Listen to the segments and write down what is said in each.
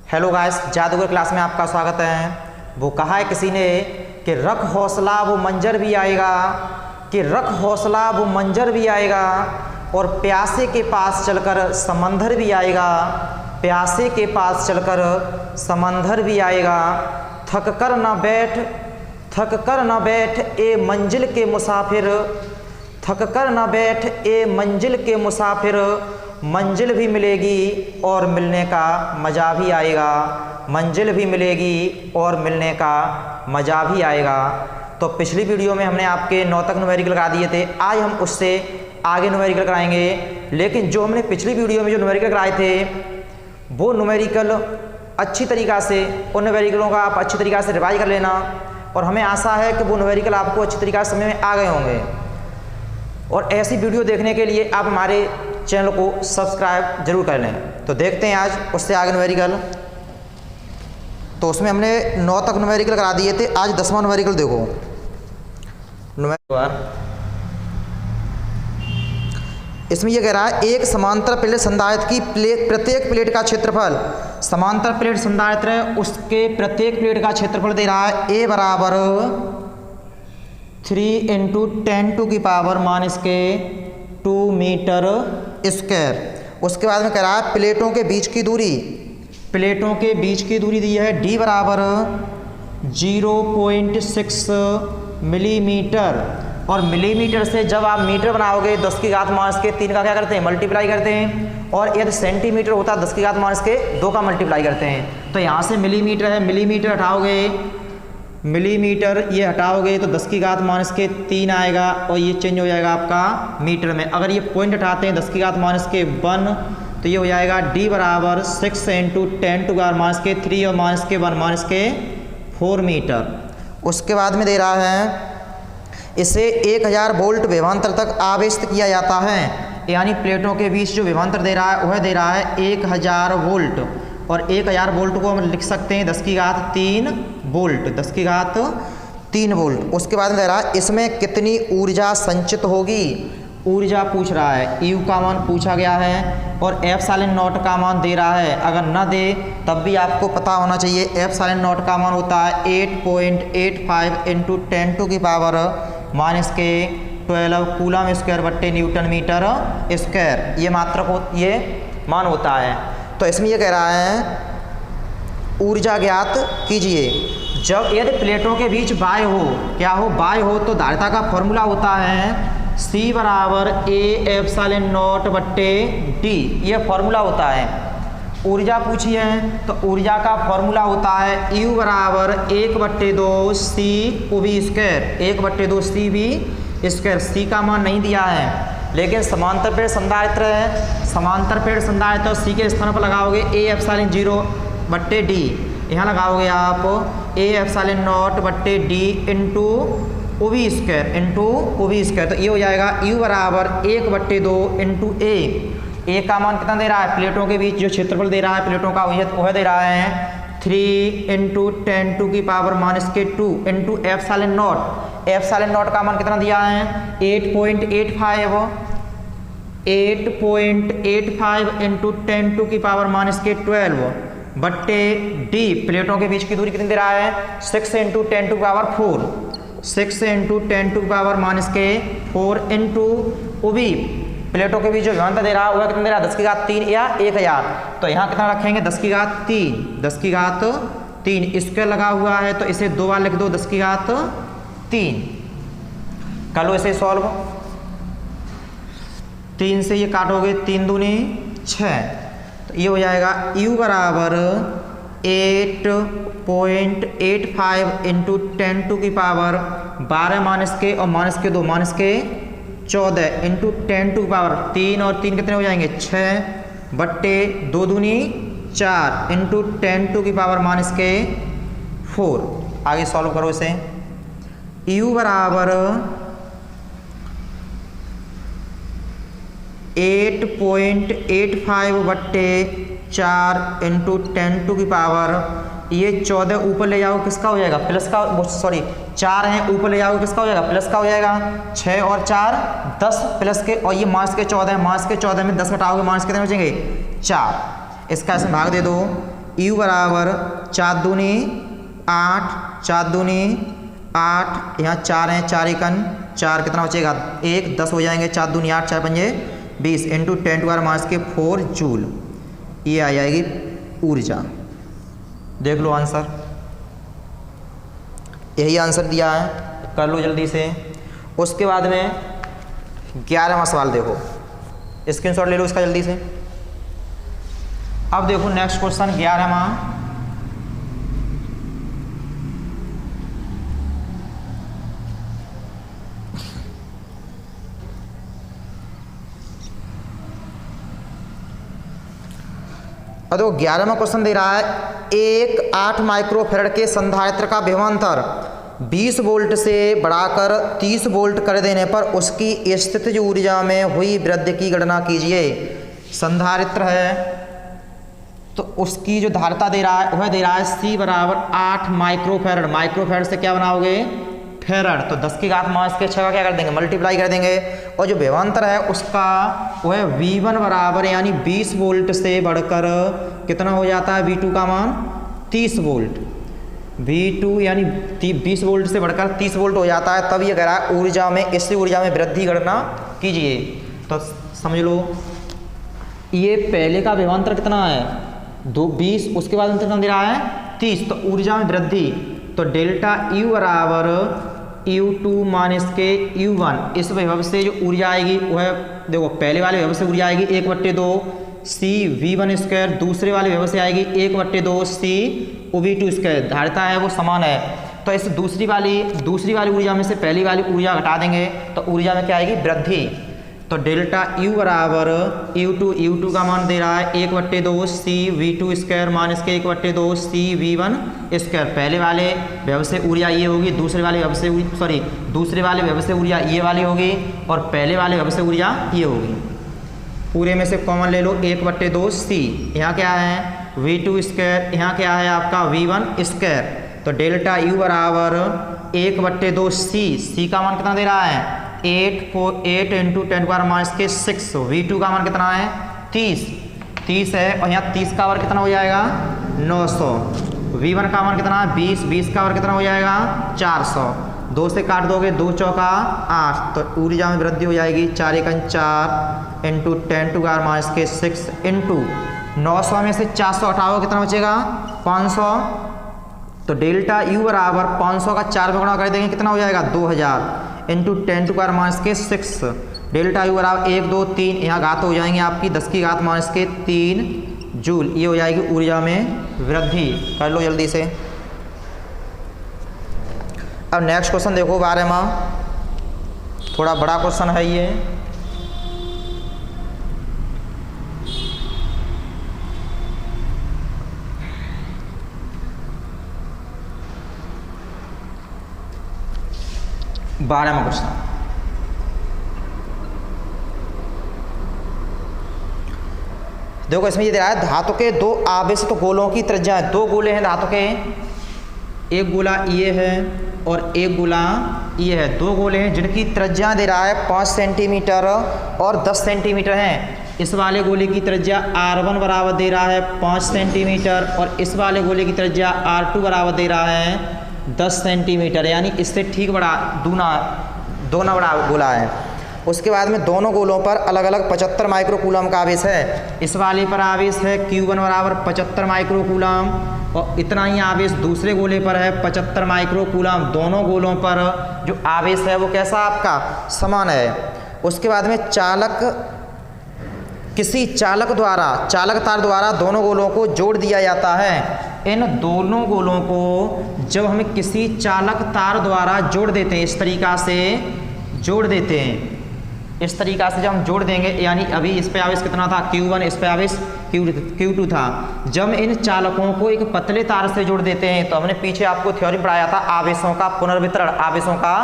Hello guys, जादूगर class में आपका स्वागत है। वो कहा है किसी ने कि रख हौसला वो मंजर भी आएगा, कि रख हौसला वो मंजर भी आएगा, और प्यासे के पास चलकर समंदर भी आएगा, प्यासे के पास चलकर समंदर भी आएगा। थक कर न बैठ ए मंजिल के मुसाफिर, थक कर न बैठ ए मंजिल के मुसाफिर, मंजिल भी मिलेगी और मिलने का मज़ा भी आएगा, मंजिल भी मिलेगी और मिलने का मज़ा भी आएगा। तो पिछली वीडियो में हमने आपके 9 तक न्यूमेरिकल करा दिए थे, आज हम उससे आगे न्यूमेरिकल कराएंगे। लेकिन जो हमने पिछली वीडियो में जो न्यूमेरिकल कराए थे वो न्यूमेरिकल अच्छी तरीक़ा से, उन न्यूमेरिकलों का आप अच्छी तरीक़ा से रिवाइज कर लेना, और हमें आशा है कि वो न्यूमेरिकल आपको अच्छी तरीक़ा से समझ में आ गए होंगे। और ऐसी वीडियो देखने के लिए आप हमारे चैनल को सब्सक्राइब जरूर कर लें। तो देखते हैं आज उससे आगे न्यूमेरिकल। तो उसमें हमने 9 तक न्यूमेरिकल करा दिए थे, आज 10वां न्यूमेरिकल देखो। इसमें यह कह रहा है एक समांतर प्लेट संधारित्र की प्रत्येक प्लेट का क्षेत्रफल, समांतर प्लेट संधारित्र है उसके प्रत्येक प्लेट का क्षेत्रफल दे रहा है ए बराबर 3 × 10⁻² मीटर स्क्वायर। उसके बाद में कह रहा है प्लेटों के बीच की दूरी, प्लेटों के बीच की दूरी दी है डी बराबर 0.6 मिलीमीटर, और मिलीमीटर से जब आप मीटर बनाओगे 10⁻³ का क्या करते हैं, मल्टीप्लाई करते हैं, और यदि सेंटीमीटर होता है 10⁻² का मल्टीप्लाई करते हैं। तो यहाँ से मिलीमीटर है, मिलीमीटर हटाओगे, मिलीमीटर ये हटाओगे तो 10⁻³ आएगा, और ये चेंज हो जाएगा आपका मीटर में। अगर ये पॉइंट हटाते हैं 10⁻⁻1 तो ये हो जाएगा d बराबर 6 × 10⁻³ और -4 मीटर। उसके बाद में दे रहा है इसे 1000 वोल्ट विभवांतर तक आवेशित किया जाता है, यानी प्लेटों के बीच जो विभवांतर दे रहा है वह दे रहा है 1000 वोल्ट, और 1000 वोल्ट को हम लिख सकते हैं 10⁻³ वोल्ट, 10⁻³ वोल्ट। उसके बाद में दे रहा है इसमें कितनी ऊर्जा संचित होगी, ऊर्जा पूछ रहा है, यू का मान पूछा गया है, और ε0 का मान दे रहा है। अगर न दे तब भी आपको पता होना चाहिए, ε0 का मान होता है 8.85 × 10⁻⁻12 कूलम स्क्वायर बट्टे न्यूटन मीटर स्क्वायर, ये मात्रक ये मान होता है। तो इसमें ये कह रहा है ऊर्जा ज्ञात कीजिए। जब यदि प्लेटों के बीच बाय हो, क्या हो, बाय हो, तो धारिता का फॉर्मूला होता है C बराबर A∈0/d, ये फॉर्मूला होता है। ऊर्जा पूछी है तो ऊर्जा का फॉर्मूला होता है U बराबर 1/2 C⁴, 1/2 C⁴। C का मान नहीं दिया है, लेकिन समांतर प्लेट संधारित्र है, समांतर प्लेट संधारित्र C के स्थान पर लगाओगे A∈0/d, यहाँ लगाओगे आप A∈0/d × OV², तो ये हो जाएगा U बराबर 1/2 × A का मान कितना दे रहा है, प्लेटों के बीच जो क्षेत्रफल दे रहा है प्लेटों का वह दे रहा है 3 × 10⁻² × ε0 का मान कितना दिया है 8.85 × 10⁻12 d, प्लेटों के बीच की दूरी कितनी दे रहा है 6 × 10⁻⁴, 6 × 10⁻⁴ OV, प्लेटों के बीच जो विभवांतर दे रहा है वह कितना दे रहा है 10⁻³ या 1000। तो यहाँ कितना रखेंगे 10⁻³ स्क्वायर लगा हुआ है, तो इसे 2 बार लिख दो 10⁻³ कर लो इसे सॉल्व। 3 से ये काटोगे 3 दूनी 6, तो ये हो जाएगा U बराबर 8.85 × 10⁻12 और -2 -14 × 10⁻3, और 3 कितने हो जाएंगे 6/2 दूनी 4 × 10⁻⁴। आगे सॉल्व करो इसे। U बराबर 8.85/4 × 10⁻, ये 14 ऊपर ले जाओ किसका हो जाएगा प्लस का, सॉरी 4 है ऊपर ले जाओ किसका हो जाएगा प्लस का हो जाएगा, 6 और 4 10 प्लस के, और ये -14 में 10 घटाओगे माइनस कितने हो जाएंगे 4। इसका ऐसे भाग दे दो U बराबर 4 दूनी 8, 4 दूनी 8, यहाँ 4 हैं, 4 एकन 4, कितना बचेगा 1, 10 हो जाएंगे, 4 दूनी 8, 4 पंजे 20 इंटू 10⁻⁴ जूल, ये आ जाएगी ऊर्जा। देख लो आंसर, यही आंसर दिया है, कर लो जल्दी से। उसके बाद में 11वां सवाल देखो, स्क्रीनशॉट ले लो इसका जल्दी से। अब देखो नेक्स्ट क्वेश्चन 11वां, अब देखो 11वां क्वेश्चन दे रहा है, एक 8 माइक्रोफेरेड के संधारित्र का विभवांतर 20 वोल्ट से बढ़ाकर 30 वोल्ट कर देने पर उसकी स्थितिज ऊर्जा में हुई वृद्धि की गणना कीजिए। संधारित्र है तो उसकी जो धारिता दे रहा है वह दे रहा है C बराबर 8 माइक्रोफेरेड, माइक्रोफेरेड से क्या बनाओगे फेरड, तो 10⁻⁶ का क्या कर देंगे मल्टीप्लाई कर देंगे, और जो विभवांतर है उसका वह V1 बराबर यानी 20 वोल्ट से बढ़कर कितना हो जाता है V2 का मान 30 वोल्ट, V2 यानी 20 वोल्ट से बढ़कर 30 वोल्ट हो जाता है। तब ये कह रहा है ऊर्जा में, इस ऊर्जा में वृद्धि गणना कीजिए। तो समझ लो ये पहले का विभवांतर कितना है 20, उसके बाद कितना दे रहा है 30, तो ऊर्जा में वृद्धि, तो डेल्टा U बराबर U2 माइनस के U1, इस विभव से जो ऊर्जा आएगी वह देखो पहले वाले विभव से ऊर्जा आएगी 1/2 C V1², दूसरे वाले विभव से आएगी 1/2 C V2², धारिता है वो समान है, तो इस दूसरी वाली ऊर्जा में से पहली वाली ऊर्जा घटा देंगे तो ऊर्जा में क्या आएगी वृद्धि। तो डेल्टा U बराबर U2 का मान दे रहा है 1/2 C V2² माइनस के 1/2 C V1², पहले वाले विभव से ऊर्जा ये होगी, दूसरे वाले विभव से ऊर्जा ये वाली होगी, और पहले वाले विभव से ऊर्जा ये होगी। पूरे में से कॉमन ले लो 1/2 C, यहाँ क्या है V2², यहाँ क्या है आपका V1², तो डेल्टा U बराबर 1/2 C का मान कितना दे रहा है 8 इंटू 10⁻⁶, V2 का मान कितना है 30 है, और यहाँ 30 का वर्ग कितना हो जाएगा 900, V1 का मान कितना है 20 का वर्ग कितना हो जाएगा 400, 2 से काट दोगे 2 चौका 8, तो ऊर्जा में वृद्धि हो जाएगी 4 एकन 4 इंटू 10⁻⁶ इंटू 900 में से 400 हटाओ कितना बचेगा 500, तो डेल्टा U बराबर 500 का 4 में गुणा कर देंगे कितना हो जाएगा 2000 इंटू 10⁻⁶, डेल्टा U बराबर 1 2 3, यहाँ घात हो जाएंगे आपकी 10⁻³ जूल, ये हो जाएगी ऊर्जा में वृद्धि। कर लो जल्दी से। अब नेक्स्ट क्वेश्चन देखो 12वां, थोड़ा बड़ा क्वेश्चन है ये, बारहवां क्वेश्चन। देखो इसमें ये दे रहा है धातु के 2 आवेशित गोलों की त्रिज्या है, 2 गोले हैं धातु के, एक गोला ये है और एक गोला ये है, 2 गोले हैं जिनकी त्रिज्या दे रहा है 5 सेंटीमीटर और 10 सेंटीमीटर हैं। इस वाले गोले की त्रिज्या R1 बराबर दे रहा है 5 सेंटीमीटर और इस वाले गोले की त्रिज्या R2 बराबर दे रहा है 10 सेंटीमीटर, यानी इससे ठीक बड़ा दोना बड़ा गोला है। उसके बाद में दोनों गोलों पर अलग अलग 75 माइक्रोकूलम का आवेश है। इस वाले पर आवेश है Q1 बराबर 75 माइक्रोकूलम और इतना ही आवेश दूसरे गोले पर है 75 माइक्रोकूलम। दोनों गोलों पर जो आवेश है वो कैसा आपका समान है। उसके बाद में किसी चालक तार द्वारा दोनों गोलों को जोड़ दिया जाता है। इन दोनों गोलों को जब हम किसी चालक तार द्वारा जोड़ देते हैं, इस तरीका से जोड़ देते हैं, इस तरीका से जब हम जोड़ देंगे, यानी अभी इस पे आवेश कितना था Q1, इस पे आवेश Q2 था। जब इन चालकों को एक पतले तार से जोड़ देते हैं तो हमने पीछे आपको थ्योरी पढ़ाया था आवेशों का पुनर्वितरण, आवेशों का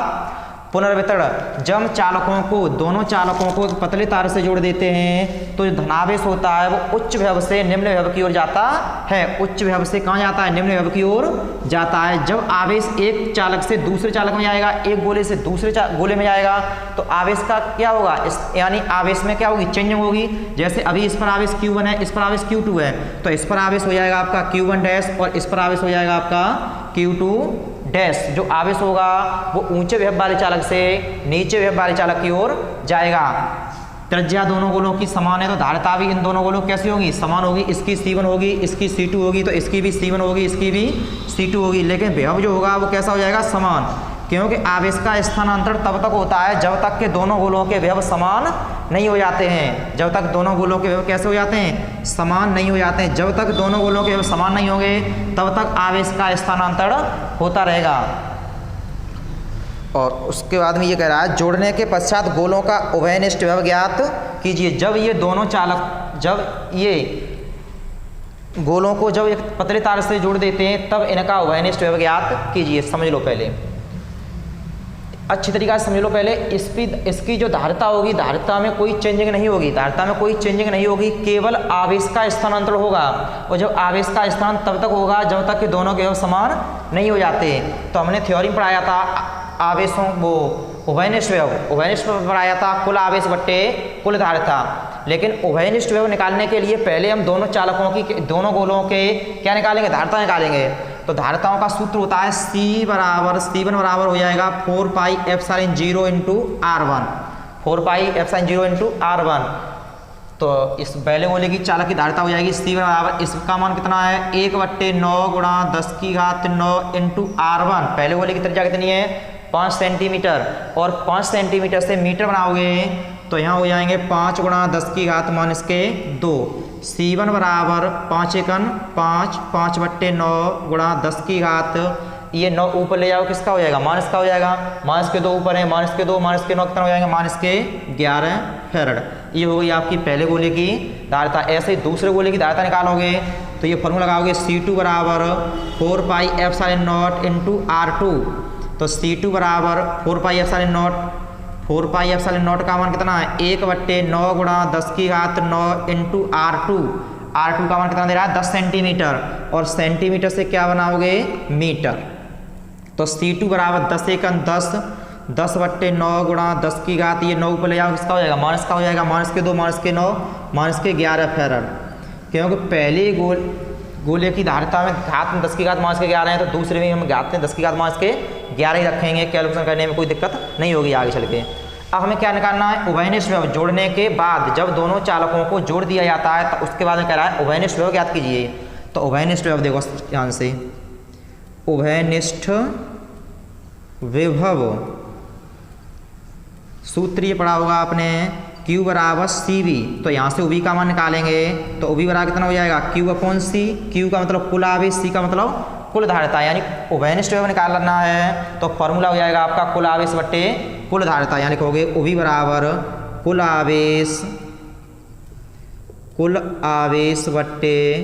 पुनर्वितरण, जब चालकों को दोनों चालकों को एक पतले तार से जोड़ देते हैं तो जो धनावेश होता है वो उच्च विभव से निम्न विभव की ओर जाता है। उच्च विभव से कहाँ जाता है? निम्न विभव की ओर जाता है। जब आवेश एक चालक से दूसरे चालक में जाएगा, एक गोले से दूसरे गोले में जाएगा, तो आवेश का क्या होगा? यानी आवेश में क्या होगी? चेंजिंग होगी। जैसे अभी इस पर आवेश Q1 है, इस पर आवेश Q2 है, तो इस पर आवेश हो जाएगा आपका Q1 डैश और इस पर आवेश हो जाएगा आपका Q2 डैश। जो आवेश होगा वो ऊंचे विभव वाले चालक से नीचे विभव वाले चालक की ओर जाएगा। त्रिज्या दोनों गोलों की समान है तो धारिता भी इन दोनों गोलों की कैसी होगी? समान होगी। इसकी C1 होगी, इसकी C2 होगी, तो इसकी भी C1 होगी, इसकी भी C2 होगी। लेकिन विभव जो होगा वो कैसा हो जाएगा? समान, क्योंकि आवेश का स्थानांतरण तब तक होता है जब तक के दोनों गोलों के विभव समान नहीं हो जाते हैं। जब तक दोनों गोलों के विभव कैसे हो जाते हैं? समान नहीं हो जाते हैं। जब तक दोनों गोलों के विभव समान नहीं होंगे तब तक आवेश का स्थानांतरण होता रहेगा। और उसके बाद में ये कह रहा है जोड़ने के पश्चात गोलों का उभयनिष्ठ विभव ज्ञात कीजिए। जब ये दोनों चालक, जब ये गोलों को जब एक पतले तार से जोड़ देते हैं तब इनका उभयनिष्ठ विभव ज्ञात कीजिए। समझ लो पहले, अच्छी तरीक़ा से समझ लो पहले। इसकी जो धारिता होगी, धारिता में कोई चेंजिंग नहीं होगी, धारिता में कोई चेंजिंग नहीं होगी, केवल आवेश का स्थानांतरण होगा। और जब आवेश का स्थान तब तक होगा जब तक कि दोनों के विभव समान नहीं हो जाते। तो हमने थ्योरी में पढ़ाया था आवेशों वो उभयनिष्ठ विभव पढ़ाया था, कुल आवेश बट्टे कुल धारिता। लेकिन उभयनिष्ठ विभव निकालने के लिए पहले हम दोनों चालकों की, दोनों गोलों के क्या निकालेंगे? धारिता निकालेंगे। तो धारिताओं का सूत्र होता है C1 बराबर हो जाएगा 4 pi epsilon 0 into R1, 4 pi epsilon 0 into R1। तो इस पहले गोले की चालक की धारिता हो जाएगी C1 बराबर, इसका मान कितना है? 1/9 गुणा 10⁹ इंटू R1। पहले गोले की त्रिज्या कितनी है? 5 सेंटीमीटर। और 5 सेंटीमीटर से मीटर बनाओगे तो यहाँ हो जाएंगे 5 गुणा 10⁻²। C1 बराबर 5 एकन 5, 5/9 गुणा 10⁻, ये 9 ऊपर ले जाओ, किसका हो जाएगा? माइनस का हो जाएगा। माइनस के 2 ऊपर है, माइनस के 2 माइनस के 9 कितना हो जाएगा? माइनस के 11 फैरड। ये हो गई आपकी पहले गोले की धारिता। ऐसे ही दूसरे गोले की धारिता निकालोगे तो ये फॉर्मूला लगाओगे C2 बराबर 4 पाई एप्सिलॉन 0 इंटू R2। तो C2 बराबर 4 पाई एप्सिलॉन 0 का मान कितना है? 1/9 गुणा 10⁹ इंटू R2। R2 का मान कितना दे रहा है? 10 सेंटीमीटर। और सेंटीमीटर से क्या बनाओगे? मीटर। तो C2 बराबर 10 एकन 10, 10/9 गुणा 10⁻, ये 9 ऊपर ले जाओ, किसका हो जाएगा? माइनस का हो जाएगा। माइनस के 2 माइनस के 9 माइनस के 11 फैरड। क्योंकि पहले गोले की धारिता में घात में 10⁻, माइनस के 11 है, तो दूसरे में हम घात में 10⁻, माइनस के 11 ही रखेंगे। कैलकुलेशन करने में कोई दिक्कत नहीं होगी आगे चल के। अब हमें क्या निकालना है? उभयनिष्ठ विभव। जोड़ने के बाद जब दोनों चालकों को जोड़ दिया जाता है तो उसके बाद में कह रहा है उभयनिष्ठ विभव ज्ञात कीजिए। तो उभयनिष्ठ विभव देखो ध्यान से, उभयनिष्ठ विभव सूत्र ये पढ़ा होगा आपने, Q बराबर CV। तो यहाँ से UV का मान निकालेंगे तो UV बराबर कितना हो जाएगा? Q/C। Q का मतलब कुल आवेश, C का मतलब कुल धारिता। यानी उभयनिष्ठ विभव निकालना है तो फॉर्मूला हो जाएगा आपका कुल आवेश बट्टे कुल धारिता। यानी कहोगे UV बराबर कुल आवेश बट्टे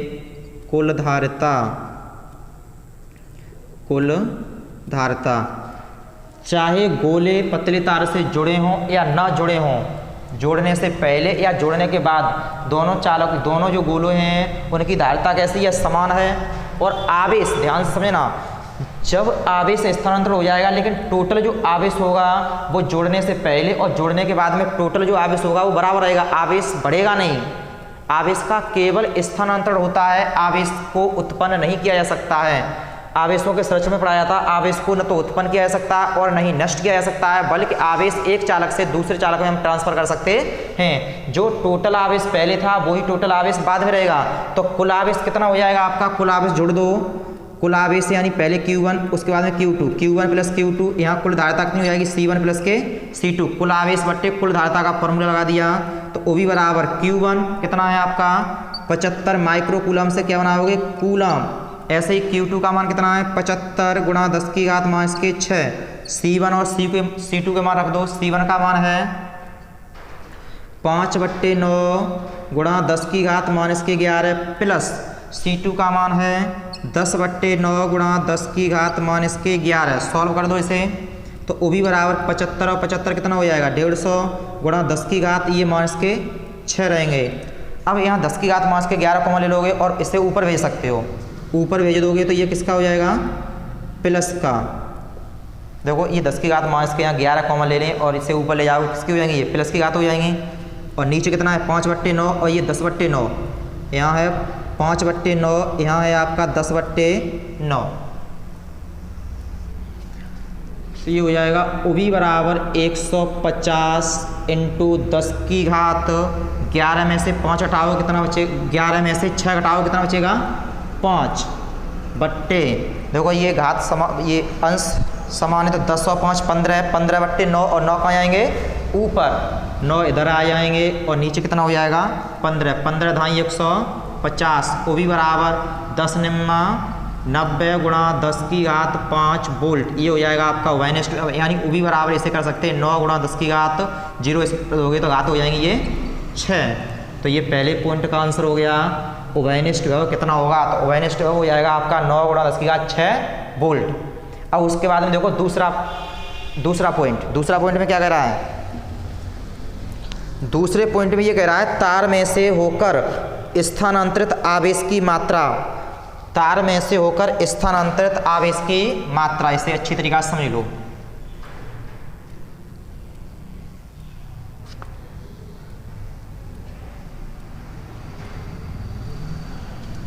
कुल धारिता। चाहे गोले पतले तार से जुड़े हों या ना जुड़े हों, जोड़ने से पहले या जोड़ने के बाद दोनों जो गोले हैं उनकी धारिता कैसी है? समान है। और आवेश ध्यान से समझना, जब आवेश स्थानांतरण हो जाएगा लेकिन टोटल जो आवेश होगा वो जोड़ने से पहले और जोड़ने के बाद में टोटल जो आवेश होगा वो बराबर रहेगा। आवेश बढ़ेगा नहीं। आवेश का केवल स्थानांतरण होता है, आवेश को उत्पन्न नहीं किया जा सकता है। आवेशों के संरचना में पढ़ाया था, आवेश को न तो उत्पन्न किया जा सकता है और न ही नष्ट किया जा सकता है, बल्कि आवेश एक चालक से दूसरे चालक में हम ट्रांसफर कर सकते हैं। जो टोटल आवेश पहले था वही टोटल आवेश बाद में रहेगा। तो कुल आवेश कितना हो जाएगा आपका? कुल आवेश जोड़ दो, कुल आवेश यानी पहले Q1 उसके बाद में Q2, Q1 प्लस Q2, यहाँ कुल धारिता कितनी हो जाएगी? C1 प्लस के C2। कुल आवेश बट्टे कुल धारिता का फॉर्मूला लगा दिया तो OV बराबर Q1 कितना है आपका? 75 माइक्रो कूलम से क्या बनाओगे? कूलम। ऐसे ही Q2 का मान कितना है? 75 गुणा 10⁻⁶। C1 और C2 के मान रख दो। C1 का मान है 5/9 गुणा 10⁻⁻11 प्लस C2 का मान है 10/9 गुणा 10⁻⁻11। सॉल्व कर दो इसे तो वो भी बराबर 75 और 75 कितना हो जाएगा 150 गुणा 10 की घात ये -6 रहेंगे। अब यहाँ 10 की घात -11 कॉमन ले लोगे और इसे ऊपर भेज सकते हो, ऊपर भेज दोगे तो ये किसका हो जाएगा प्लस का। देखो ये 10 की घात यहाँ 11 कॉमन ले लें और इसे ऊपर ले जाओ किसकी हो जाएंगी ये प्लस की घात हो जाएंगी। और नीचे कितना है 5/9 और ये 10/9, यहाँ है 5/9, यहाँ है आपका 10/9। तो ये हो जाएगा वो भी बराबर 150 इंटू 10 की घात 11 में से 5 हटाओ कितना बचेगा, 11 में से 6 घटाओ कितना बचेगा 5 बट्टे, देखो ये घात ये अंश समान है तो 10 और 5 15, 15/9 और 9 कहाँ आएंगे ऊपर, 9 इधर आ जाएंगे और नीचे कितना हो जाएगा 15, 15 धाई 150, वो भी बराबर 10 निम्मा 90 गुणा 10 की घात 5 वोल्ट। ये हो जाएगा आपका वाइनेस्ट, यानी वो भी बराबर इसे कर सकते हैं 9 गुणा 10 की घात 0 इस दोगे तो घात हो जाएंगी ये 6। तो ये पहले पॉइंट का आंसर हो गया। ओवेनिस्ट विभव कितना होगा, तो ओवेनिस्ट विभव हो जाएगा आपका 9 गुणा 10 की घात 6 वोल्ट। अब उसके बाद में देखो दूसरा पॉइंट में क्या कह रहा है, दूसरे पॉइंट में ये कह रहा है तार में से होकर स्थानांतरित आवेश की मात्रा, तार में से होकर स्थानांतरित आवेश की मात्रा, इसे अच्छी तरीके से समझ लो।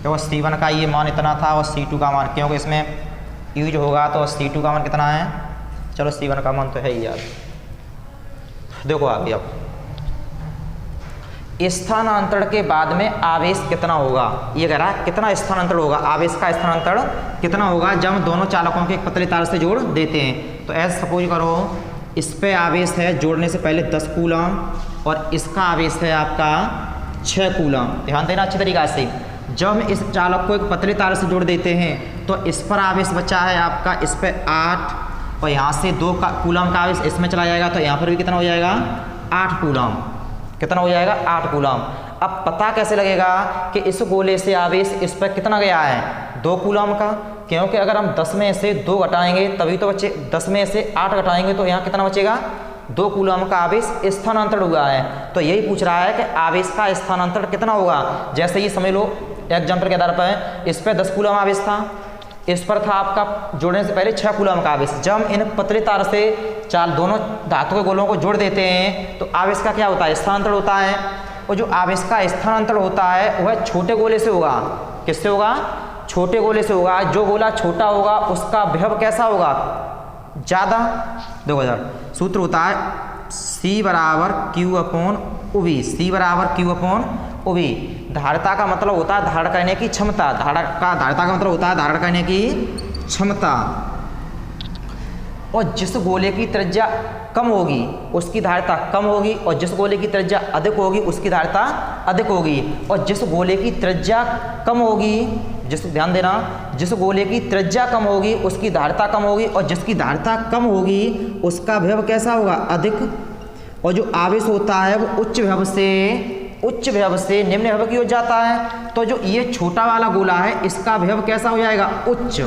तो C1 का ये मान इतना था और C2 का मान, क्योंकि इसमें यूज होगा तो C2 का मान कितना है, चलो C1 का मान तो है ही यार। देखो आगे अब स्थानांतरण के बाद में आवेश कितना होगा, ये कह रहा है कितना स्थानांतरण होगा, आवेश का स्थानांतरण कितना होगा जब हम दोनों चालकों के एक पतले तार से जोड़ देते हैं। तो ऐसे सपोज करो इस पे आवेश है जोड़ने से पहले 10 कूलम और इसका आवेश है आपका 6 कूलम। ध्यान देना अच्छी तरीके से, जब हम इस चालक को एक पतले तार से जोड़ देते हैं तो इस पर आवेश बचा है आपका इस पे 8 और यहाँ से 2 कूलम का आवेश इसमें चला जाएगा तो यहाँ पर भी कितना हो जाएगा 8 कूलम, कितना हो जाएगा 8 कूलम। अब पता कैसे लगेगा कि इस गोले से आवेश इस पर कितना गया है 2 कूलम का, क्योंकि अगर हम 10 में से 2 घटाएंगे तभी तो बचे, 10 में से 8 घटाएंगे तो यहाँ कितना बचेगा 2 कूलम का आवेश स्थानांतरण हुआ है। तो यही पूछ रहा है कि आवेश का स्थानांतरण कितना होगा। जैसे ये समझ लो एग्जाम्पल के आधार पर इस पर 10 कूलम आवेश था, इस पर था आपका जोड़ने से पहले 6 कूलम का आवेश। जब हम इन पतले तार से दोनों धातु के गोलों को जोड़ देते हैं तो आवेश का क्या होता है स्थानांतरण होता है, और जो आवेश का स्थानांतरण होता है वह छोटे गोले से होगा। किससे होगा, छोटे गोले से होगा। जो गोला छोटा होगा उसका विभव कैसा होगा ज़्यादा। देखो यार सूत्र होता है C बराबर Q/OV, C बराबर Q/OV। धारिता का मतलब होता है धारण करने की क्षमता, धारिता का मतलब होता है धारण करने की क्षमता। और जिस गोले की त्रिज्या कम होगी उसकी धारिता कम होगी, और जिस गोले की त्रिज्या अधिक होगी उसकी धारिता अधिक होगी। और जिस गोले की त्रिज्या कम होगी, ध्यान देना, जिस गोले की त्रिज्या कम होगी उसकी धारिता कम होगी, और जिसकी धारिता कम होगी उसका विभव कैसा होगा अधिक। और जो आवेश होता है वो उच्च विभव से निम्न विभव की हो जाता है। तो जो ये छोटा वाला गोला है इसका विभव कैसा हो जाएगा उच्च।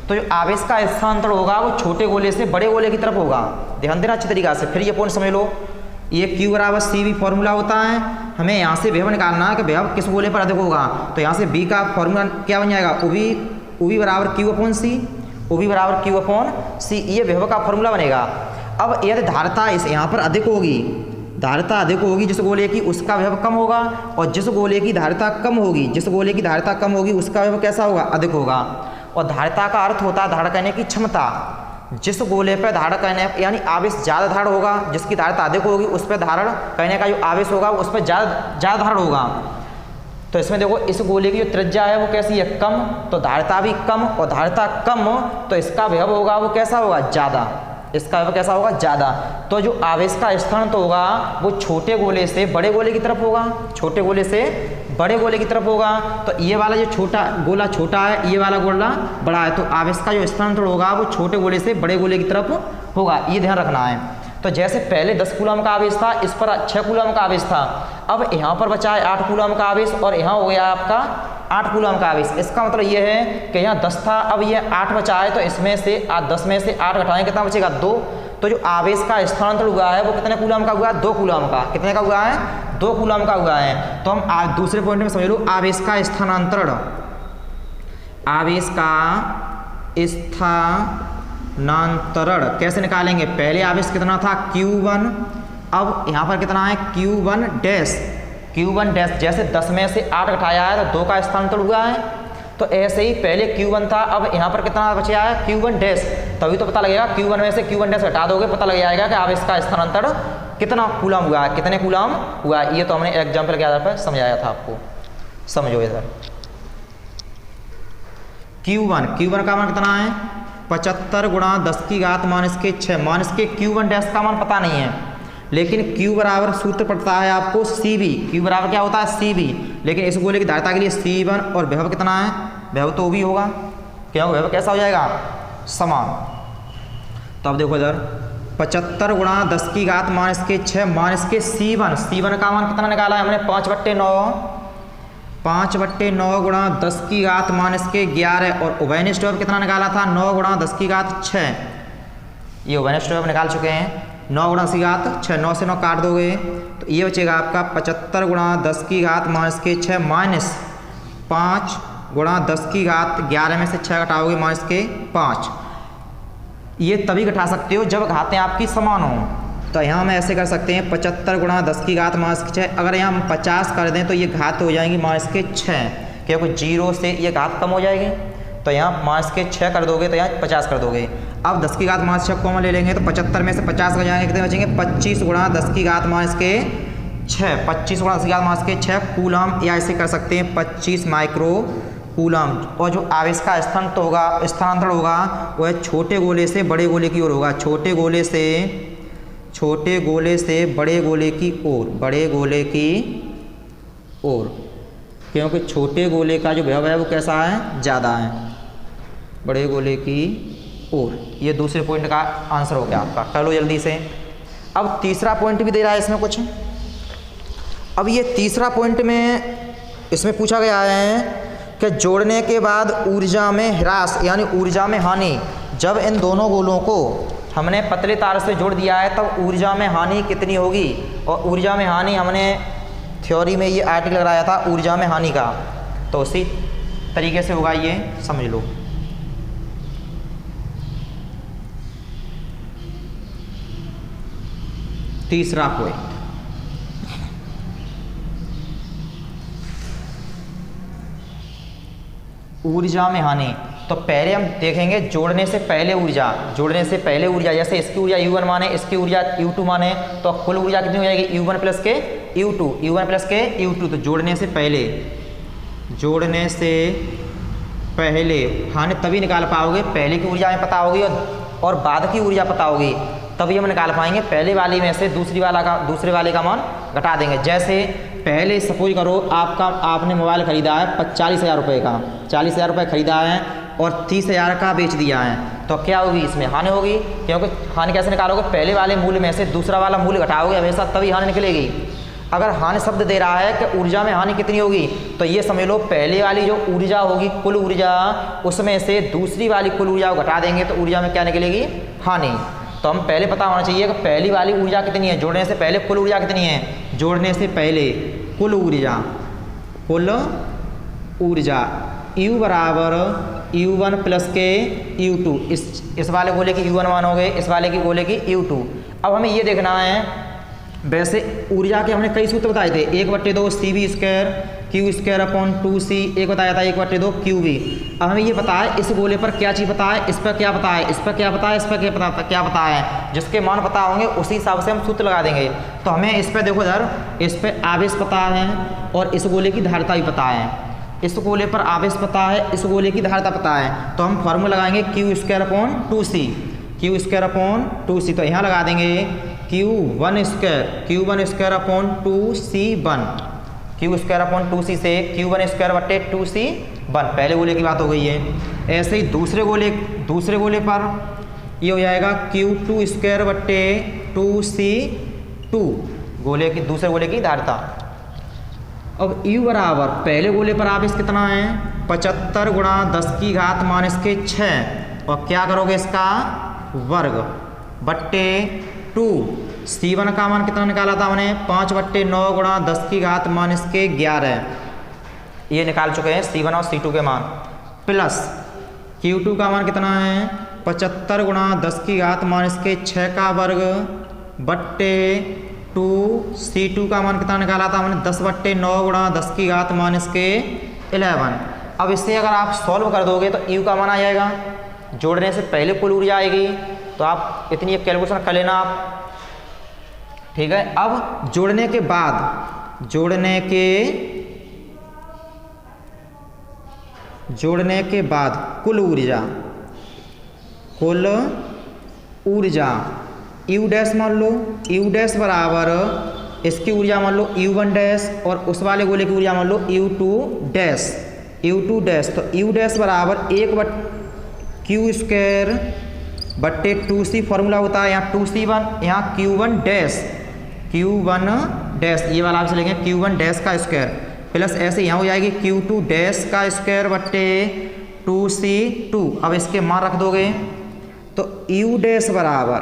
तो जो आवेश का स्थानांतरण होगा वो छोटे गोले से बड़े गोले की तरफ होगा। ध्यान देना अच्छी तरीके से। फिर ये पॉइंट समझ लो, ये Q बराबर CV फॉर्मूला होता है। हमें यहाँ से विभव निकालना है कि विभव किस गोले पर अधिक होगा। तो यहाँ से B का फॉर्मूला क्या बन जाएगा, OV बराबर Q/C, OV बराबर Q/C, ये विभव का फॉर्मूला बनेगा। अब यदि धारिता इस यहाँ पर अधिक होगी, धारिता अधिक होगी जिस गोले की, उसका विभव कम होगा, और जिस गोले की धारिता कम होगी उसका विभव कैसा होगा अधिक होगा। और धारिता का अर्थ होता है धारण करने की क्षमता। जिस गोले पर धारण करने यानी आवेश ज़्यादा धारण होगा, जिसकी धारिता अधिक होगी उस पर धारण करने का जो आवेश होगा उस पर ज़्यादा धारण होगा। तो इसमें देखो इस गोले की जो त्रिज्या है वो कैसी है कम, तो धारिता भी कम, और धारिता कम तो इसका विभव होगा वो कैसा होगा ज़्यादा, इसका विभव कैसा होगा ज़्यादा। तो जो आवेश का स्थानांतरण तो होगा वो छोटे गोले से बड़े गोले की तरफ होगा, छोटे गोले से बड़े गोले की तरफ होगा। तो ये वाला जो गोला छोटा है, ये वाला गोला बड़ा है, तो आवेश का जो स्थानांतरण होगा वो छोटे गोले से बड़े गोले की तरफ होगा, ये ध्यान रखना है। तो जैसे पहले 10 कूलम का आवेश था, इस पर 6 कूलम का आवेश था, अब यहाँ पर बचा है 8 कूलम का आवेश, और यहाँ हो गया आपका 8 कूलम का आवेश। इसका मतलब ये है कि यहाँ 10 था, अब ये 8 बचा है, तो इसमें से 10 में से 8 घटाएं कितना बचेगा 2, तो जो आवेश का स्थानांतरण हुआ है वो कितने कूलम का हुआ है? 2 कूलम का। कितने का हुआ है? 2 कूलम का हुआ है। तो हम दूसरे पॉइंट में समझ लो, आवेश का स्थानांतरण, आवेश का स्थानांतरण कैसे निकालेंगे? पहले आवेश कितना था? Q1, अब यहाँ पर कितना है? Q1 dash, Q1 dash. जैसे 10 में से 8 घटाया है तो 2 का स्थानांतरण हुआ है, तो ऐसे ही पहले Q1 था, अब यहाँ पर कितना बचा है? Q1 dash. तभी तो पता लगेगा, Q1 में से Q1 डैश हटा दोगे, पता लग जाएगा कि आवेश का स्थानांतरण कितना कूलम हुआ है, कितने कूलम हुआ है। ये तो हमने एग्जाम्पल के आधार पर समझाया था आपको। समझो इधर, Q1 का मान कितना है? 75 गुणा 10 की घात -6। -Q1 डैश का मान पता नहीं है, लेकिन Q बराबर सूत्र पड़ता है आपको CV। Q बराबर क्या होता है? CV। लेकिन इस गोले की धारिता के लिए C1 और विभव कितना है? विभव तो भी होगा, क्यों? विभव कैसा हो जाएगा? समान। तो अब देखो इधर 75 गुणा 10 की घात -6 C1 का मान कितना निकाला है हमने? 5/9। 5/9 गुणा 10 की घात -11 और उभयनिष्ठ विभव कितना निकाला था? 9 गुणा 10 की घात 6। ये उभयनिष्ठ विभव निकाल चुके हैं। 9 गुणा 10 की घात 6, 9 से 9 काट दोगे तो ये बचेगा आपका 75 गुणा 10 की घात -6 माइनस 5 गुणा 10 की घात 11 में से 6 घटाओगे -5। ये तभी घटा सकते हो जब घातें आपकी समान हों। तो यहाँ हम ऐसे कर सकते हैं 75 गुणा 10 की घात -6। अगर यहाँ हम 50 कर दें तो ये घात हो जाएंगी -6, क्योंकि 0 से ये घात कम हो जाएगी। तो यहाँ -6 कर दोगे तो यहाँ 50 कर दोगे। अब 10 की घात -6 कॉमन ले लेंगे तो 75 में से 50 हो जाएंगे, कितने बचेंगे? 25 गुणा 10 की घात -6। 25 गुणा 10 की घात -6 कूलम, या ऐसे कर सकते हैं 25 माइक्रो कूलम। और जो आवेश का स्थानांतरण होगा वह छोटे गोले से बड़े गोले की ओर होगा। छोटे गोले से बड़े गोले की ओर, क्योंकि छोटे गोले का जो विभव है वो कैसा है? ज़्यादा है बड़े गोले की ओर। ये दूसरे पॉइंट का आंसर हो गया आपका। कर लो जल्दी से। अब तीसरा पॉइंट भी दे रहा है इसमें कुछ। अब ये तीसरा पॉइंट में इसमें पूछा गया है कि जोड़ने के बाद ऊर्जा में ह्रास यानी ऊर्जा में हानि, जब इन दोनों गोलों को हमने पतले तार से जोड़ दिया है तब ऊर्जा में हानि कितनी होगी? और ऊर्जा में हानि हमने थ्योरी में ये आर्टिकल लगाया था ऊर्जा में हानि का, तो उसी तरीके से होगा, ये समझ लो। तीसरा पॉइंट, ऊर्जा में हानि। तो पहले हम देखेंगे जोड़ने से पहले ऊर्जा, जैसे इसकी ऊर्जा U1 माने, इसकी ऊर्जा U2 माने, तो कुल ऊर्जा कितनी हो जाएगी? U1 प्लस के U2। तो जोड़ने से पहले हानि तभी निकाल पाओगे, पहले की ऊर्जा हमें पता होगी और बाद की ऊर्जा पता होगी, तभी हम निकाल पाएंगे। पहले वाली में से दूसरे वाले का मान घटा देंगे। जैसे पहले सपोज करो आपने मोबाइल खरीदा है 40,000 रुपये का, 40,000 रुपये खरीदा है और 30,000 का बेच दिया है, तो क्या होगी? इसमें हानि होगी, क्योंकि हानि कैसे निकालोगे? पहले वाले मूल्य में से दूसरा वाला मूल्य घटाओगे हमेशा, तभी हानि निकलेगी। अगर हानि शब्द दे रहा है कि ऊर्जा में हानि कितनी होगी, तो ये समझ लो पहले वाली जो ऊर्जा होगी कुल ऊर्जा, उसमें से दूसरी वाली कुल ऊर्जा को घटा देंगे तो ऊर्जा में क्या निकलेगी? हानि। तो हम पहले पता होना चाहिए कि पहली वाली ऊर्जा कितनी है, जोड़ने से पहले कुल ऊर्जा कितनी है, जोड़ने से पहले कुल ऊर्जा U बराबर U1 प्लस के U2। इस वाले गोले की U1 मान हो गए, इस वाले की गोले की U2। अब हमें ये देखना है, वैसे ऊर्जा के हमने कई सूत्र बताए थे, 1/2 CV² Q² अपॉन 2C, एक बताया था 1/2 QV। अब हमें ये पता है इस गोले पर क्या चीज़ पता है, इस पर क्या पता है, इस पर क्या पता है, इस पर क्या पता है। जिसके मान पता होंगे उसी हिसाब से हम सूत्र लगा देंगे। तो हमें इस पर देखो इधर, इस पर आवेश पता है और इस गोले की धारिता भी पता है। इस गोले पर आवेश पता है, इस गोले की धारिता पता है, तो हम फॉर्मूला लगाएंगे Q² अपॉन 2C। तो यहाँ लगा देंगे Q1² upon 2C1। Q² upon 2C से Q1²/2C1, पहले गोले की बात हो गई है। ऐसे ही दूसरे गोले पर ये हो जाएगा Q2²/2C2, दूसरे गोले की धारिता। अब U बराबर पहले गोले पर आवेश कितना है? 75 गुणा 10 की घात -6, और क्या करोगे इसका वर्ग, बट्टे 2। C1 का मान कितना निकाला था हमने 5/9 गुणा 10 की घात माइनस के 11, ये निकाल चुके हैं C1 और C2 के मान। प्लस Q2 का मान कितना है 75 गुणा 10 की घात माइनस के 6 का वर्ग बट्टे 2। C2 का मान कितना निकाला था हमने 10/9 गुणा 10 की घात माइनस के 11। अब इससे अगर आप सॉल्व कर दोगे तो U का मान आ जाएगा, जोड़ने से पहले कुल ऊर्जा आएगी, तो आप इतनी एक कैलकुलेशन कर लेना आप, ठीक है। अब जोड़ने के बाद कुल ऊर्जा U डैश मान लो, U डैश बराबर इसकी ऊर्जा मान लो U1 डैश और उस वाले गोले की ऊर्जा मान लो U2 डैश। तो U डैश बराबर 1/Q² बट्टे 2C फॉर्मूला होता है, यहाँ 2C1, यहाँ Q1 डैश, ये वाला आप चलेंगे Q1 डैश का स्क्वायर, प्लस ऐसे यहाँ हो जाएगी Q2 डैश का स्क्वायर बट्टे 2C2। अब इसके मान रख दोगे तो U डैश बराबर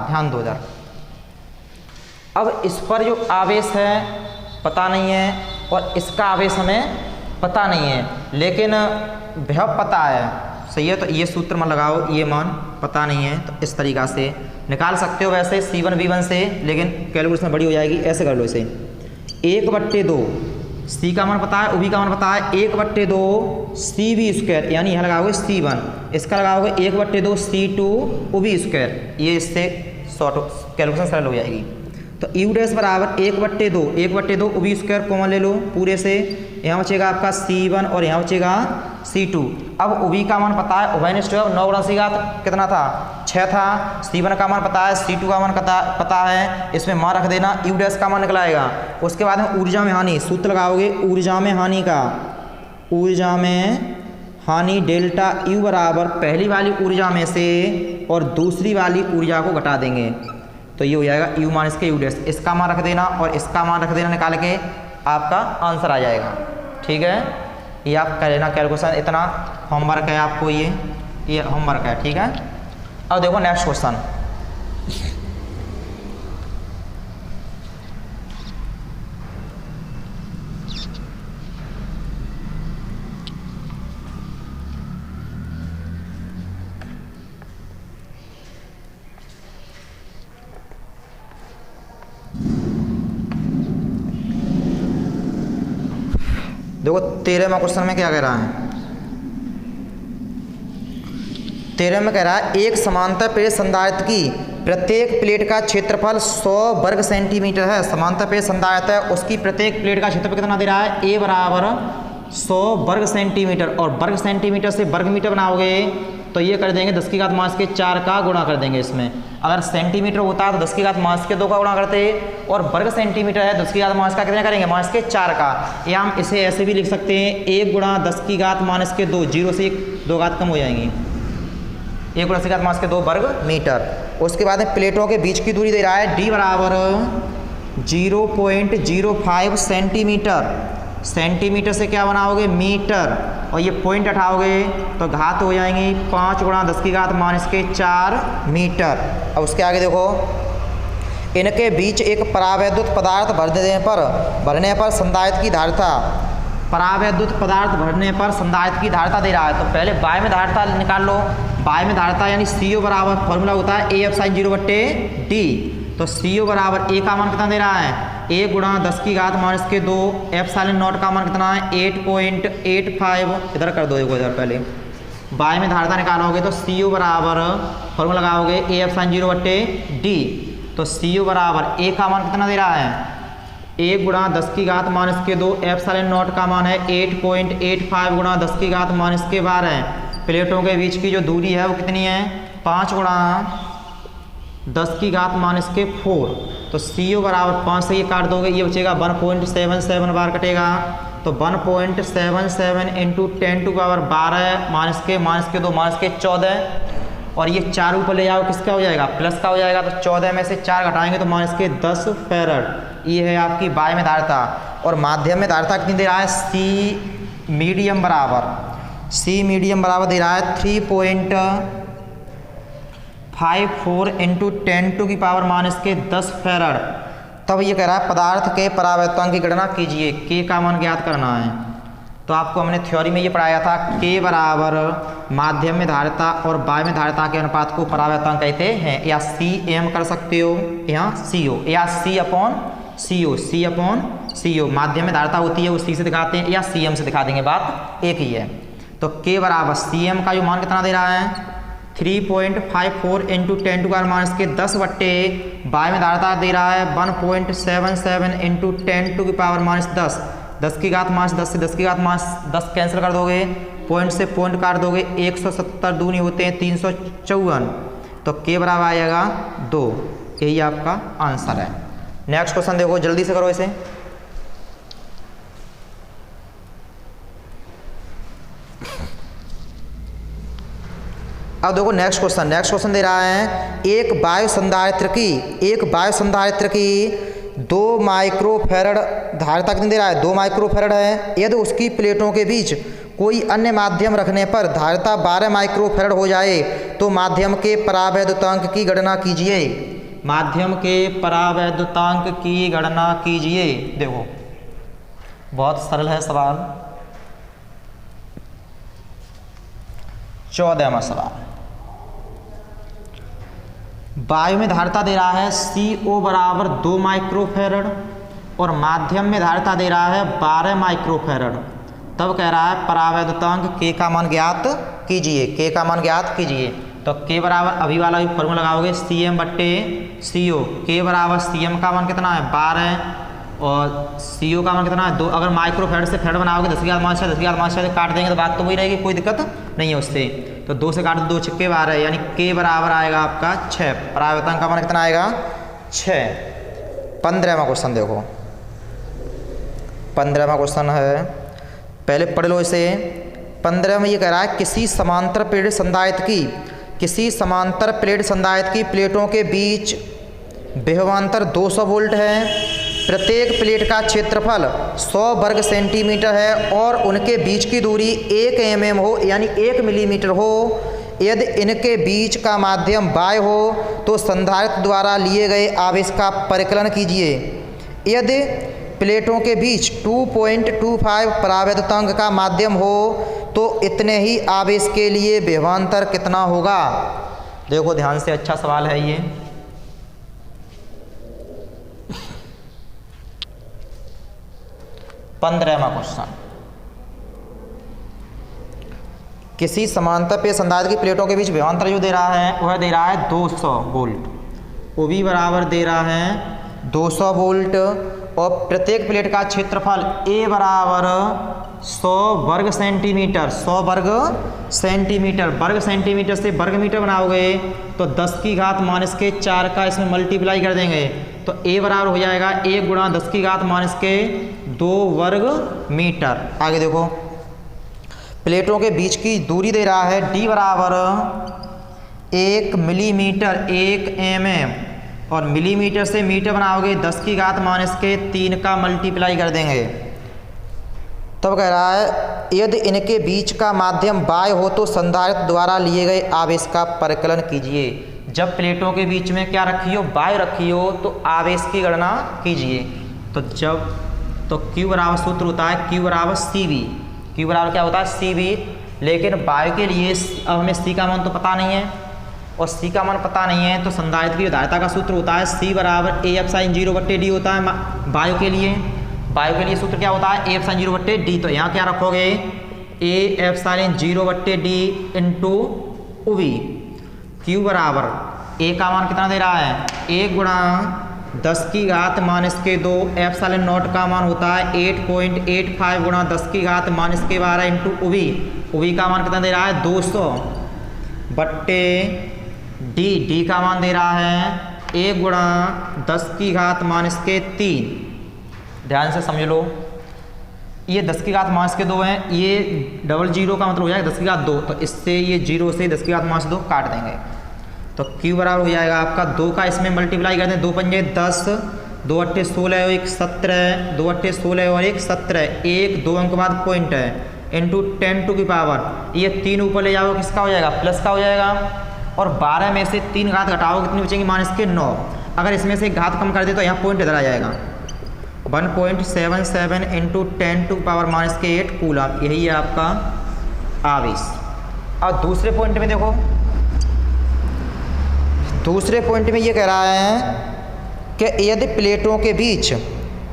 ध्यान दो इधर। अब इस पर जो आवेश है पता नहीं है और इसका आवेश हमें पता नहीं है, लेकिन विभव पता है, सही है। तो ये सूत्र में लगाओ, ये मान पता नहीं है, तो इस तरीक़ा से निकाल सकते हो वैसे C1 V1 से, लेकिन कैलकुलेशन बड़ी हो जाएगी, ऐसे कर लो इसे 1/2। C का मान पता है, OB का मान पता है 1/2 CV², यानी यहाँ लगाओगे C1, इसका लगाओगे 1/2 C2 OB², ये इससे शॉर्ट कैलकुलेशन सरल हो जाएगी। तो U डैश बराबर 1/2 OB² कॉमन ले लो पूरे से, यहाँ बचेगा आपका C1 और यहाँ बचेगा C2। अब OB का मान पता है, उभयनिष्ठ 9 गुणा C घात कितना था 6 था, C1 का मान पता है, C2 का मान पता है, इसमें मान रख देना, U डैश का मान निकलाएगा। उसके बाद में ऊर्जा में हानि सूत्र लगाओगे, ऊर्जा में हानि डेल्टा U बराबर पहली वाली ऊर्जा में से और दूसरी वाली ऊर्जा को घटा देंगे, तो ये हो जाएगा U माइनस के U डैश। इसका मान रख देना और इसका मान रख देना, निकाल के आपका आंसर आ जाएगा, ठीक है। ये आप कर लेना कैलकुलेशन, इतना होमवर्क है आपको, ये होमवर्क है, ठीक है। अब देखो नेक्स्ट क्वेश्चन, देखो 13वां क्वेश्चन में क्या कह रहा है, 13 में कह रहा है एक समांतर प्लेट संधारित्र की प्रत्येक प्लेट का क्षेत्रफल 100 वर्ग सेंटीमीटर है। समांतर प्लेट संधारित्र है, उसकी प्रत्येक प्लेट का क्षेत्रफल कितना दे रहा है, A बराबर 100 वर्ग सेंटीमीटर, और वर्ग सेंटीमीटर से वर्ग मीटर बनाओगे तो ये कर देंगे 10 की घात माइनस के 4 का गुणा कर देंगे इसमें। अगर सेंटीमीटर होता है तो 10 की घात माइनस के 2 का गुणा करते, और वर्ग सेंटीमीटर है 10 की घात माइनस का कितना करेंगे, माइनस के 4 का। या हम इसे ऐसे भी लिख सकते हैं 1 गुणा 10 की घात माइनस के 2, 0 से 2 घात कम हो जाएंगी, 1 गुणा 10 की घात माइनस के 2 वर्ग मीटर। उसके बाद में प्लेटों के बीच की दूरी दे रहा है D बराबर 0.05 सेंटीमीटर। सेंटीमीटर से क्या बनाओगे, मीटर, और ये पॉइंट हटाओगे तो घात हो जाएंगी 5 गुणा 10 की घात माइनस के 4 मीटर। अब उसके आगे देखो, इनके बीच एक परावैद्युत पदार्थ भरने पर संधारित्र की धारिता, परावैद्युत पदार्थ भरने पर संधारित्र की धारिता दे रहा है। तो पहले बाय में धारिता निकाल लो, बाय में धारिता यानी CO बराबर फॉर्मूला होता है A एप्सिलॉन 0/D। तो CO बराबर A का मान कितना दे रहा है, 1 गुणा 10 की घात माइनस के 2, एप्सिलॉन नॉट का मान कितना है 8.85, इधर कर दो देखो, इधर पहले बाय में धारिता निकालोगे तो CO बराबर फॉर्मूला लगाओगे A एप्सिलॉन 0/D। तो CO बराबर A का मान कितना दे रहा है, 1 गुणा 10 की घात माइनस के 2, एप्सिलॉन नॉट का मान है 8.85 गुणा 10 की घात माइनस के 12। प्लेटों के बीच की जो दूरी है वो कितनी है, 5 गुणा 10 की घात माइनस के 4। तो CO बराबर 5 से ये काट दोगे, ये बचेगा 1.77 बार कटेगा, तो 1.77 इंटू 10⁻12 माइनस के 2 माइनस के 14, और ये 4 ऊपर ले जाओ किसका हो जाएगा, प्लस का हो जाएगा। तो 14 में से 4 घटाएंगे तो माइनस के 10 फैरड। ये है आपकी बाय में धारिता। और माध्यम में धारिता कितनी दे रहा है, C मीडियम बराबर दे रहा है 54 इंटू 10⁻⁻10 फैरड। तब ये कह रहा है पदार्थ के परावर्तन की गणना कीजिए, के का मान ज्ञात करना है। तो आपको हमने थ्योरी में ये पढ़ाया था, के बराबर माध्यम में धारिता और वायु में धारिता के अनुपात को परावर्तन कहते हैं, या सी एम कर सकते हो, यहाँ सी ओ, या सी अपॉन सी ओ, सी अपॉन सी ओ। माध्यम में धारिता होती है वो सी से दिखाते हैं या सी एम से दिखा देंगे, बात एक ही है। तो के बराबर सी एम का जो मान कितना दे रहा है 3.54 इंटू 10⁻10 बट्टे वायु में धारिता दे रहा है 1.77 इंटू 10⁻10। 10 की घात -10 से 10 की घात -10 कैंसिल कर दोगे, पॉइंट से पॉइंट काट दोगे, 170 दूनी होते हैं 354। तो के बराबर आएगा 2। यही आपका आंसर है। नेक्स्ट क्वेश्चन देखो, जल्दी से करो इसे। अब देखो नेक्स्ट क्वेश्चन दे रहा है एक वायु संधारित्र की 2 माइक्रोफैरड धारिता कितनी दे रहा है, 2 माइक्रोफैरड है। यदि उसकी प्लेटों के बीच कोई अन्य माध्यम रखने पर धारिता 12 माइक्रोफैरड हो जाए तो माध्यम के परावैद्युतांक की गणना कीजिए। माध्यम के परावैद्युतांक की गणना कीजिए। देखो बहुत सरल है सवाल। 14वां सवाल, वायु में धारिता दे रहा है CO बराबर 2 माइक्रोफैरड और माध्यम में धारिता दे रहा है 12 माइक्रोफैरड। तब कह रहा है परावैद्युतांक के का मान ज्ञात कीजिए, के का मान ज्ञात कीजिए। तो के बराबर अभी वाला भी फॉर्मूला लगाओगे CM बट्टे CO। के बराबर CM का मान कितना है 12 और CO का मान कितना है 2। अगर माइक्रोफैरड से फैरड बनाओगे 10 की घात -6 10 की घात -6 काट देंगे तो बात तो वही रहेगी, कोई दिक्कत नहीं है उससे। तो 2 से काट दो, 2 छक्के 12, यानी के बराबर आएगा आपका 6। परावर्तन का मान कितना आएगा 6। 15वां क्वेश्चन देखो, 15वां क्वेश्चन है, पहले पढ़ लो इसे। 15 में ये कह रहा है किसी समांतर प्लेट संधारित्र की प्लेटों के बीच विभवांतर 200 वोल्ट है। प्रत्येक प्लेट का क्षेत्रफल 100 वर्ग सेंटीमीटर है और उनके बीच की दूरी 1 mm हो, यानी 1 मिलीमीटर हो। यदि इनके बीच का माध्यम वायु हो तो संधारित्र द्वारा लिए गए आवेश का परिकलन कीजिए। यदि प्लेटों के बीच 2.25 परावैद्युतांक का माध्यम हो तो इतने ही आवेश के लिए विभवांतर कितना होगा। देखो ध्यान से, अच्छा सवाल है ये। पंद्रहवां क्वेश्चन, किसी समांतर पे संधारित्र की प्लेटों के बीच विभवांतर जो दे रहा है वह दे रहा है 200 वोल्ट। ओ भी बराबर दे रहा है 200 वोल्ट और प्रत्येक प्लेट का क्षेत्रफल ए बराबर 100 वर्ग सेंटीमीटर। 100 वर्ग सेंटीमीटर, वर्ग सेंटीमीटर से वर्ग मीटर बनाओगे तो 10 की घात -4 का इसमें मल्टीप्लाई कर देंगे तो ए बराबर हो जाएगा 1 गुणा 10 की घात -2 वर्ग मीटर। आगे देखो, प्लेटों के बीच की दूरी दे रहा है डी बराबर 1 मिलीमीटर 1 mm और मिलीमीटर से मीटर बनाओगे 10 की घात -3 का मल्टीप्लाई कर देंगे। तब कह रहा है यदि इनके बीच का माध्यम वायु हो तो संधारित्र द्वारा लिए गए आवेश का परिकलन कीजिए। जब प्लेटों के बीच में क्या रखी हो, वायु रखी हो तो आवेश की गणना कीजिए। तो Q बराबर सूत्र होता है Q बराबर CV। Q बराबर क्या होता है CV। लेकिन वायु के लिए अब हमें C का मान तो पता नहीं है और C का मान पता नहीं है तो संधारित्र की धारिता का सूत्र होता है C बराबर AF⁻⁷ होता है वायु के लिए। वायु के लिए सूत्र क्या होता है AF⁻⁷ तो यहाँ क्या रखोगे AF⁻⁷ इंटू UV। Q बराबर A का मान कितना दे रहा है 1 गुणा 10 की घात -2। F⁻0 का मान होता है 8.85 गुणा 10 की घात -12 इंटू UV। UV का मान कितना दे रहा है 200 बट्टे D का मान दे रहा है 1 गुणा 10 की घात -3। ध्यान से समझ लो, ये 10 की घात -2 है, ये डबल जीरो का मतलब हो जाएगा 10 की घात 2, तो इससे ये 0 से 10 की घात -2 काट देंगे तो Q बराबर हो जाएगा आपका 2 का इसमें मल्टीप्लाई कर दें 2 पंजे 10, 2 अट्ठे 16 और 1 17, 2 अट्ठे 16 और 1 17, 1 2 अंक बाद पॉइंट है इंटू 10 टू की पावर, ये 3 ऊपर ले जाओ किसका हो जाएगा प्लस का हो जाएगा और 12 में से 3 घात घटाओगे कितनी बचेंगी? -9। अगर इसमें से एक घात कम कर दे तो यहाँ पॉइंट इधर आ जाएगा। 1.77 × 10⁻⁻8 कूलम, यही है आपका आवेश। और दूसरे पॉइंट में देखो, दूसरे पॉइंट में ये कह रहा है कि यदि प्लेटों के बीच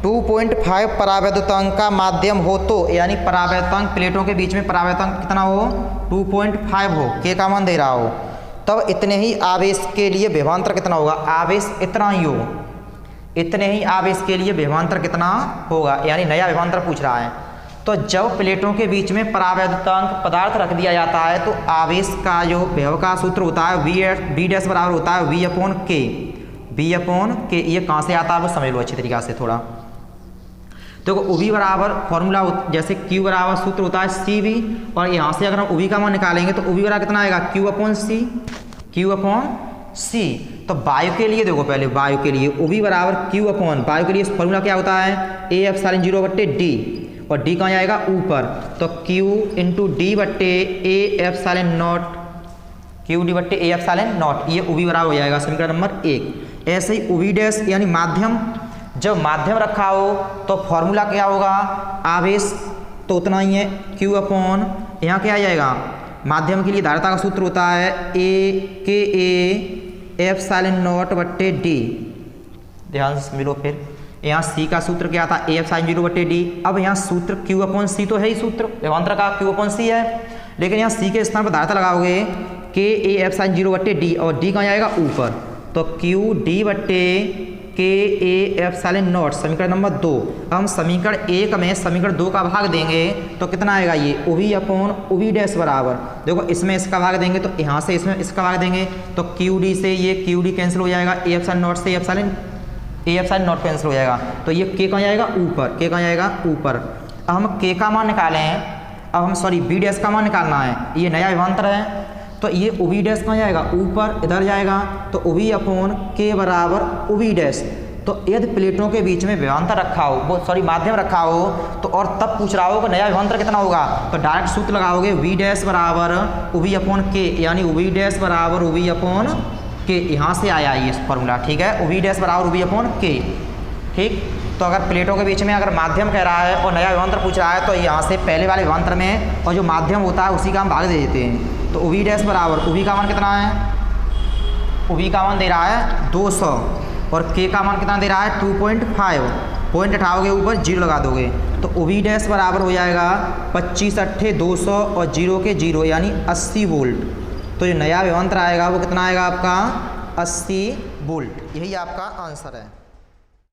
2.5 परावैद्युतांक का माध्यम हो तो, यानी परावैद्युतांक प्लेटों के बीच में परावैद्युतांक कितना हो? 2.5 हो, के का मान दे रहा हो, तब इतने ही आवेश के लिए विभवांतर कितना होगा? आवेश इतना ही हो, इतने ही आवेश के लिए विभवांतर कितना होगा, यानी नया विभवांतर पूछ रहा है। तो जब प्लेटों के बीच में परावैद्युतांक पदार्थ रख दिया जाता है तो आवेश का जो विभव का सूत्र होता है वी डैश बराबर होता है V/K। V/K ये कहाँ से आता है वो समझ लो अच्छी तरीक़ा से थोड़ा। तो OV बराबर फॉर्मूला जैसे Q बराबर सूत्र होता है CV, और यहाँ से अगर हम OV का मान निकालेंगे तो OV बराबर कितना आएगा? Q/C। Q/C। तो वायु के लिए देखो, पहले वायु के लिए OV बराबर वायु के लिए फॉर्मूला क्या होता है? A/0/D, और D कहाँ आएगा? ऊपर। तो Q × D/A/0, QD/A/0, ये OV बराबर हो जाएगा समीकरण नंबर 1। ऐसे ही OV डैश यानी माध्यम, जब माध्यम रखा हो तो फॉर्मूला क्या होगा? आवेश तो उतना ही है Q/, यहाँ क्या आ जाएगा? माध्यम के लिए धारिता का सूत्र होता है A/K/A/0/D। ध्यान से मिलो। फिर यहाँ C का सूत्र क्या था? A/0/D। अब यहाँ सूत्र Q/C तो है ही, सूत्र विभवांतर का Q/C है, लेकिन यहाँ C के स्थान पर धारिता लगाओगे K/A/0/D, और D कहाँ आएगा? ऊपर। तो QD/KA/0, समीकरण नंबर 2। अब हम समीकरण 1 में समीकरण 2 का भाग देंगे तो कितना आएगा? ये OV/OV डैश बराबर, देखो इसमें इसका भाग देंगे तो यहाँ से इसमें इसका भाग देंगे तो QD से ये QD कैंसिल हो जाएगा, A/0 से A/0 कैंसिल हो जाएगा, तो ये K कहाँ जाएगा? ऊपर। K कहाँ जाएगा? ऊपर। अब हम K का मान निकाले हैं, अब हम V डैश का मान निकालना है। ये नया विभवांतर है तो ये OV डैश कहाँ जाएगा? ऊपर, इधर जाएगा। तो OV/K बराबर OV डैश। तो यदि प्लेटों के बीच में विभवांतर रखा हो, माध्यम रखा हो, तो और तब पूछ रहा हो कि नया विभवांतर कितना होगा, तो डायरेक्ट सूत्र लगाओगे V डैश बराबर OV/K, यानी OV डैश बराबर OV/K। यहाँ से आया ये फॉर्मूला, ठीक है? OV डैश बराबर OV/K, ठीक। तो अगर प्लेटों के बीच में अगर माध्यम कह रहा है और नया विभवांतर पूछ रहा है तो यहाँ से पहले वाले विभवांतर में और जो माध्यम होता है उसी का हम भाग दे देते हैं। तो OV डैश बराबर OV का मान कितना है? OV का मान दे रहा है 200, और K का मान कितना दे रहा है? 2.5। पॉइंट उठाओगे ऊपर, 0 लगा दोगे तो OV डैश बराबर हो जाएगा 25/8 और 0 के 0 यानी 80 वोल्ट। तो जो नया विभवांतर आएगा वो कितना आएगा आपका? 80 वोल्ट। यही आपका आंसर है।